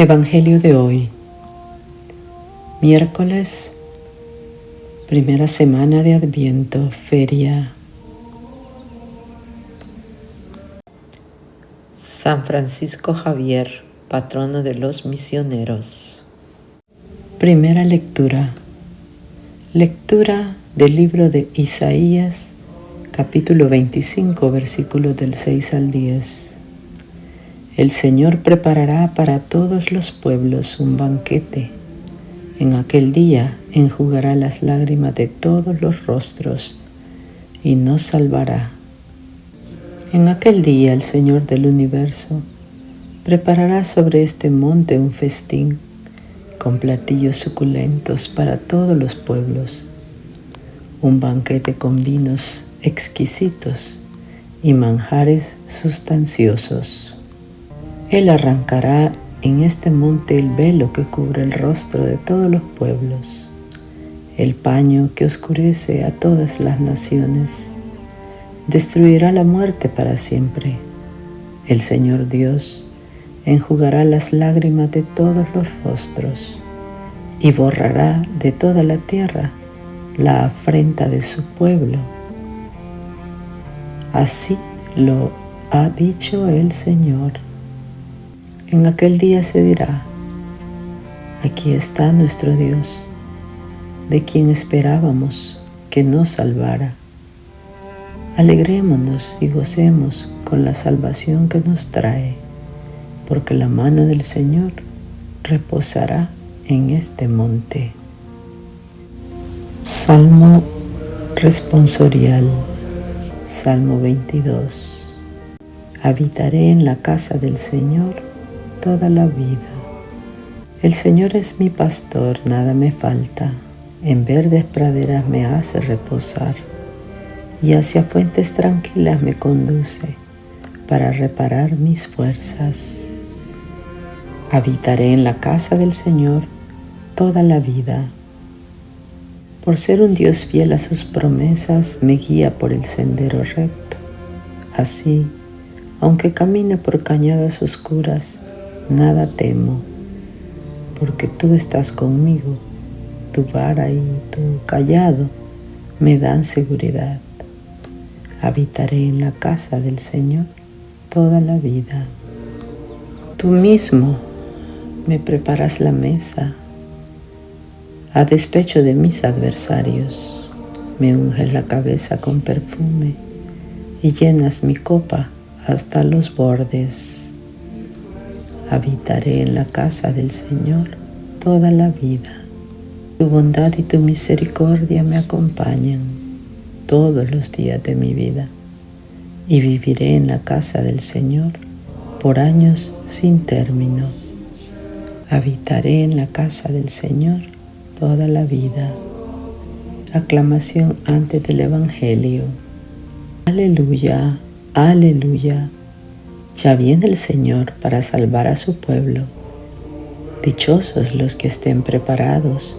Evangelio de hoy, miércoles, primera semana de Adviento, feria. San Francisco Javier, patrono de los misioneros. Primera lectura. Lectura del libro de Isaías, capítulo 25, versículos del 6 al 10. El Señor preparará para todos los pueblos un banquete. En aquel día enjugará las lágrimas de todos los rostros y nos salvará. En aquel día el Señor del universo preparará sobre este monte un festín con platillos suculentos para todos los pueblos, un banquete con vinos exquisitos y manjares sustanciosos. Él arrancará en este monte el velo que cubre el rostro de todos los pueblos, el paño que oscurece a todas las naciones. Destruirá la muerte para siempre. El Señor Dios enjugará las lágrimas de todos los rostros y borrará de toda la tierra la afrenta de su pueblo. Así lo ha dicho el Señor. En aquel día se dirá: aquí está nuestro Dios, de quien esperábamos que nos salvara. Alegrémonos y gocemos con la salvación que nos trae, porque la mano del Señor reposará en este monte. Salmo responsorial. Salmo 22. Habitaré en la casa del Señor toda la vida. El Señor es mi pastor, nada me falta. En verdes praderas me hace reposar y hacia fuentes tranquilas me conduce para reparar mis fuerzas. Habitaré en la casa del Señor toda la vida. Por ser un Dios fiel a sus promesas, me guía por el sendero recto. Así, aunque camine por cañadas oscuras, nada temo, porque tú estás conmigo. Tu vara y tu cayado me dan seguridad. Habitaré en la casa del Señor toda la vida. Tú mismo me preparas la mesa a despecho de mis adversarios. Me unges la cabeza con perfume y llenas mi copa hasta los bordes. Habitaré en la casa del Señor toda la vida. Tu bondad y tu misericordia me acompañan todos los días de mi vida, y viviré en la casa del Señor por años sin término. Habitaré en la casa del Señor toda la vida. Aclamación antes del Evangelio. Aleluya, aleluya. Ya viene el Señor para salvar a su pueblo. Dichosos los que estén preparados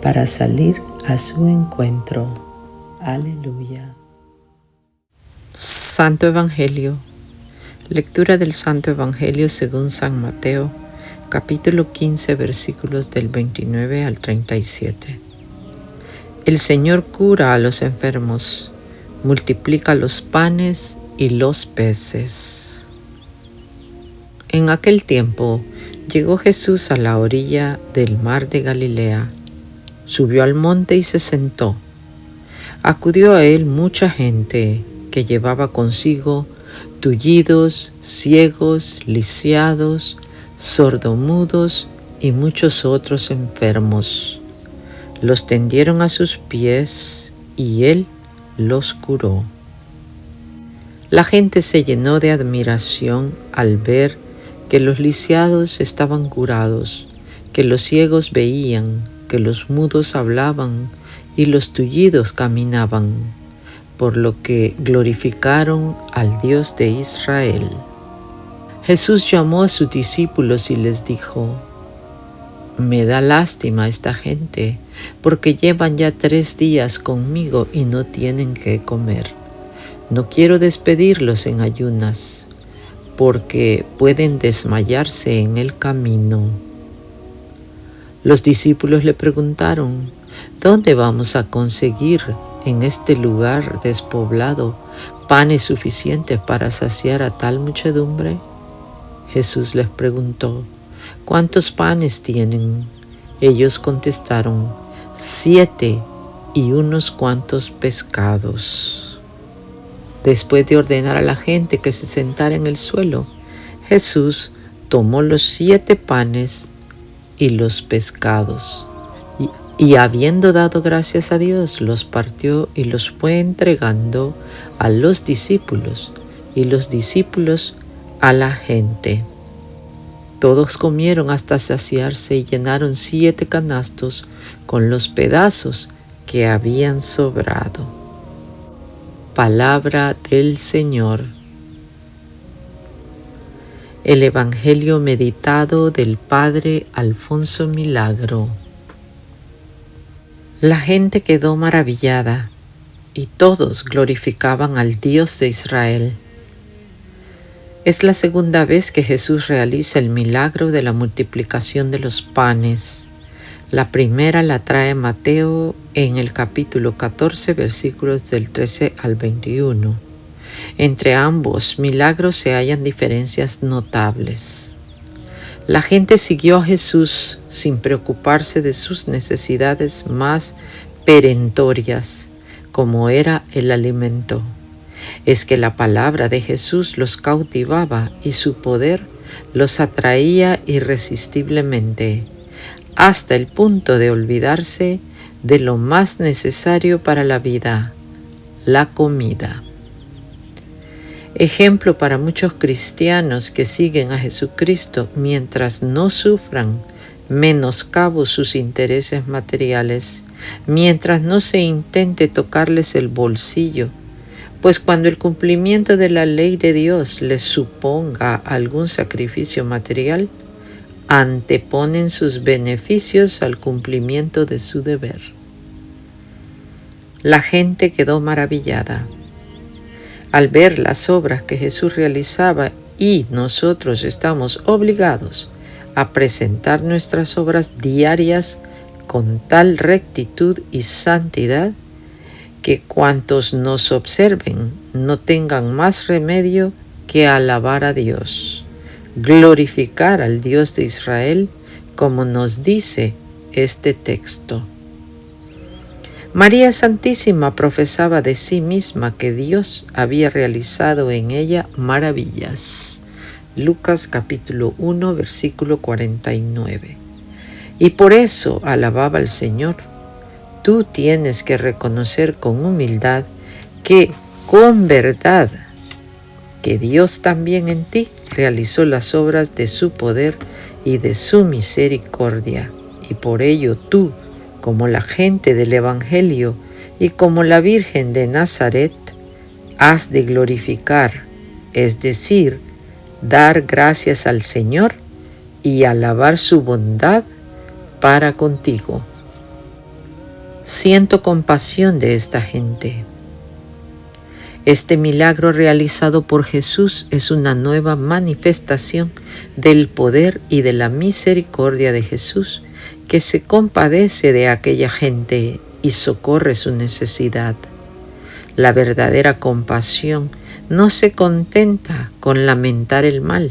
para salir a su encuentro. Aleluya. Santo Evangelio. Lectura del Santo Evangelio según San Mateo, capítulo 15, versículos del 29 al 37. El Señor cura a los enfermos, multiplica los panes y los peces. En aquel tiempo llegó Jesús a la orilla del mar de Galilea, subió al monte y se sentó. Acudió a él mucha gente que llevaba consigo tullidos, ciegos, lisiados, sordomudos y muchos otros enfermos. Los tendieron a sus pies y él los curó. La gente se llenó de admiración al ver que los lisiados estaban curados, que los ciegos veían, que los mudos hablaban y los tullidos caminaban, por lo que glorificaron al Dios de Israel. Jesús llamó a sus discípulos y les dijo: me da lástima esta gente, porque llevan ya 3 días conmigo y no tienen qué comer. No quiero despedirlos en ayunas, porque pueden desmayarse en el camino. Los discípulos le preguntaron: ¿dónde vamos a conseguir en este lugar despoblado panes suficientes para saciar a tal muchedumbre? Jesús les preguntó: ¿cuántos panes tienen? Ellos contestaron: 7 y unos cuantos pescados. Después de ordenar a la gente que se sentara en el suelo, Jesús tomó los 7 panes y los pescados, y habiendo dado gracias a Dios, los partió y los fue entregando a los discípulos, y los discípulos a la gente. Todos comieron hasta saciarse y llenaron 7 canastos con los pedazos que habían sobrado. Palabra del Señor. El Evangelio meditado del Padre Alfonso Milagro. La gente quedó maravillada y todos glorificaban al Dios de Israel. Es la segunda vez que Jesús realiza el milagro de la multiplicación de los panes. La primera la trae Mateo en el capítulo 14, versículos del 13 al 21. Entre ambos milagros se hallan diferencias notables. La gente siguió a Jesús sin preocuparse de sus necesidades más perentorias, como era el alimento. Es que la palabra de Jesús los cautivaba y su poder los atraía irresistiblemente, hasta el punto de olvidarse de lo más necesario para la vida, la comida. Ejemplo para muchos cristianos que siguen a Jesucristo mientras no sufran menoscabo sus intereses materiales, mientras no se intente tocarles el bolsillo, pues cuando el cumplimiento de la ley de Dios les suponga algún sacrificio material, anteponen sus beneficios al cumplimiento de su deber. La gente quedó maravillada al ver las obras que Jesús realizaba, y nosotros estamos obligados a presentar nuestras obras diarias con tal rectitud y santidad que cuantos nos observen no tengan más remedio que alabar a Dios, glorificar al Dios de Israel, como nos dice este texto. María Santísima profesaba de sí misma que Dios había realizado en ella maravillas. Lucas capítulo 1, versículo 49. Y por eso alababa al Señor. Tú tienes que reconocer con humildad que con verdad que Dios también en ti realizó las obras de su poder y de su misericordia, y por ello tú, como la gente del Evangelio y como la Virgen de Nazaret, has de glorificar, es decir, dar gracias al Señor y alabar su bondad para contigo. Siento compasión de esta gente. Este milagro realizado por Jesús es una nueva manifestación del poder y de la misericordia de Jesús, que se compadece de aquella gente y socorre su necesidad. La verdadera compasión no se contenta con lamentar el mal,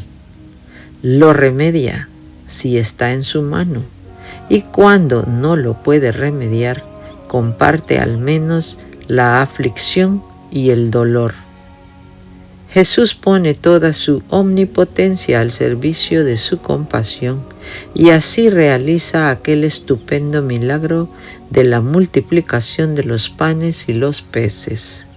lo remedia si está en su mano, y cuando no lo puede remediar, comparte al menos la aflicción y el dolor. Jesús pone toda su omnipotencia al servicio de su compasión y así realiza aquel estupendo milagro de la multiplicación de los panes y los peces.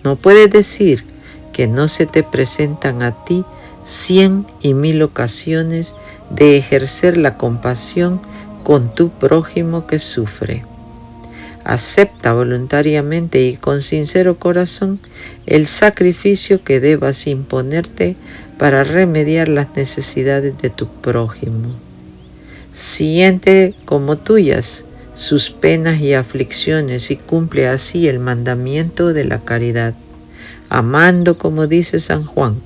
No puedes decir que no se te presentan a ti 100 y 1000 ocasiones de ejercer la compasión con tu prójimo que sufre. Acepta voluntariamente y con sincero corazón el sacrificio que debas imponerte para remediar las necesidades de tu prójimo. Siente como tuyas sus penas y aflicciones y cumple así el mandamiento de la caridad, amando, como dice San Juan,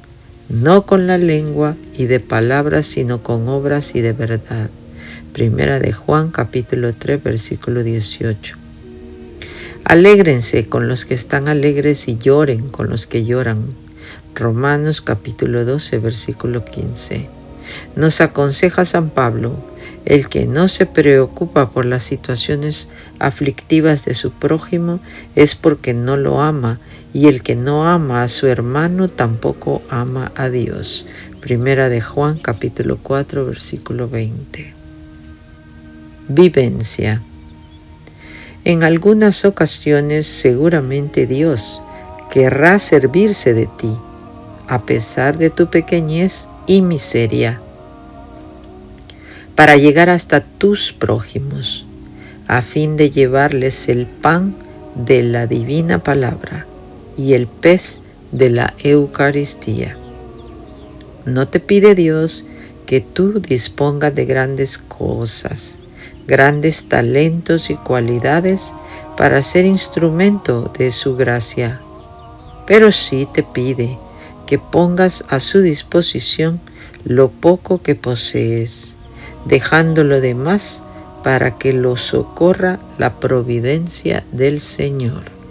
no con la lengua y de palabras, sino con obras y de verdad. Primera de Juan, capítulo 3, versículo 18. Alégrense con los que están alegres y lloren con los que lloran. Romanos capítulo 12, versículo 15. Nos aconseja San Pablo: el que no se preocupa por las situaciones aflictivas de su prójimo es porque no lo ama, y el que no ama a su hermano tampoco ama a Dios. Primera de Juan capítulo 4, versículo 20. Vivencia. En algunas ocasiones seguramente Dios querrá servirse de ti, a pesar de tu pequeñez y miseria, para llegar hasta tus prójimos, a fin de llevarles el pan de la divina palabra y el pez de la Eucaristía. No te pide Dios que tú dispongas de grandes cosas, grandes talentos y cualidades para ser instrumento de su gracia, pero sí te pide que pongas a su disposición lo poco que posees, dejando lo demás para que lo socorra la providencia del Señor.